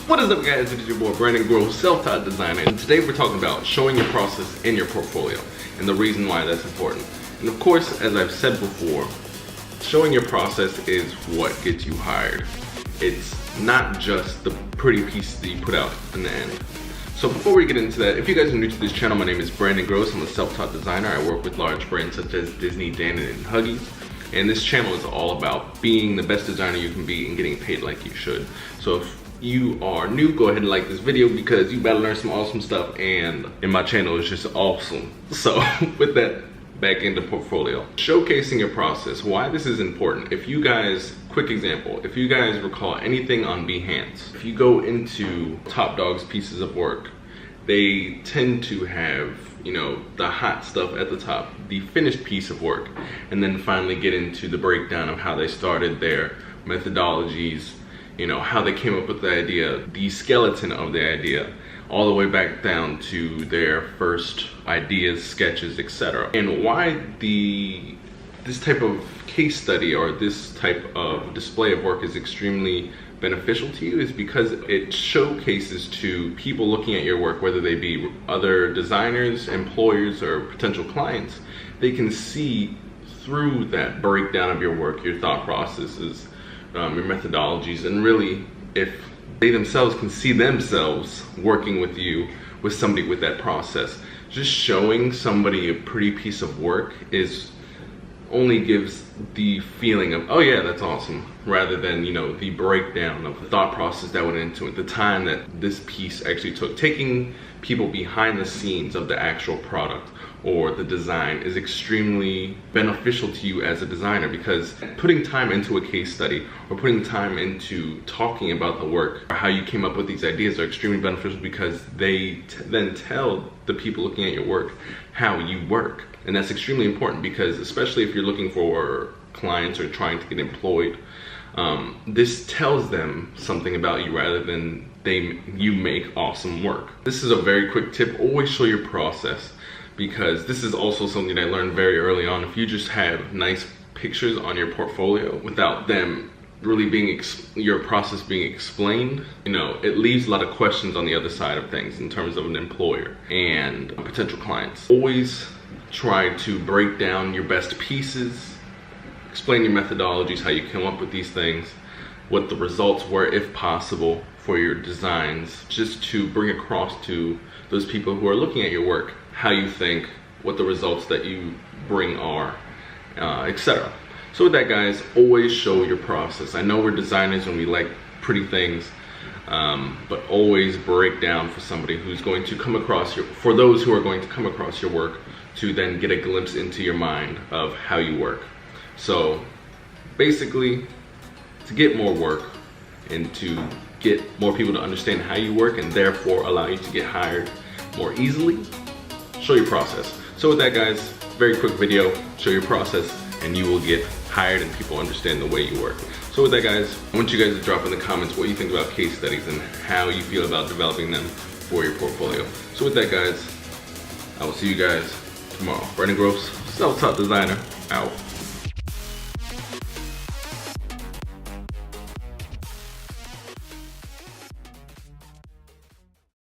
What is up, guys? It is your boy Brandon Groce, self-taught designer, and today we're talking about showing your process in your portfolio and the reason why that's important. And of course, as I've said before, showing your process is what gets you hired. It's not just the pretty pieces that you put out in the end. So before we get into that, if you guys are new to this channel, my name is Brandon Groce. I'm a self-taught designer. I work with large brands such as Disney, Dannon, and Huggies. And this channel is all about being the best designer you can be and getting paid like you should. So if you are new, go ahead and like this video because you better learn some awesome stuff, and my channel is just awesome. So with that, back into portfolio. Showcasing your process, why this is important. If you guys, quick example, if you guys recall anything on Behance, if you go into Top Dog's pieces of work, they tend to have, you know, the hot stuff at the top, the finished piece of work, and then finally get into the breakdown of how they started their methodologies, you know, how they came up with the idea, the skeleton of the idea, all the way back down to their first ideas, sketches, etc. And why this type of case study or this type of display of work is extremely beneficial to you is because it showcases to people looking at your work, whether they be other designers, employers, or potential clients, they can see through that breakdown of your work, your thought processes, your methodologies, and really if they themselves can see themselves working with you, with somebody with that process. Just showing somebody a pretty piece of work only gives the feeling of, oh yeah, that's awesome, rather than, you know, the breakdown of the thought process that went into it, the time that this piece actually took. Taking people behind the scenes of the actual product or the design is extremely beneficial to you as a designer, because putting time into a case study or putting time into talking about the work or how you came up with these ideas are extremely beneficial, because they then tell the people looking at your work how you work. And that's extremely important, because especially if you're looking for clients or trying to get employed, this tells them something about you rather than you make awesome work. This is a very quick tip. Always show your process, because this is also something I learned very early on. If you just have nice pictures on your portfolio without them really being your process being explained, you know, it leaves a lot of questions on the other side of things in terms of an employer and potential clients. Always try to break down your best pieces, explain your methodologies, how you come up with these things, what the results were if possible for your designs, just to bring across to those people who are looking at your work how you think, what the results that you bring are, etc. So with that, guys, always show your process. I know we're designers and we like pretty things, but always break down for somebody who's going to come across for those who are going to come across your work, to then get a glimpse into your mind of how you work. So basically, to get more work and to get more people to understand how you work and therefore allow you to get hired more easily, show your process. So with that, guys, very quick video, show your process, and you will get hired and people understand the way you work. So with that, guys, I want you guys to drop in the comments what you think about case studies and how you feel about developing them for your portfolio. So with that, guys, I will see you guys tomorrow. Brandon Groce, self-taught designer, out.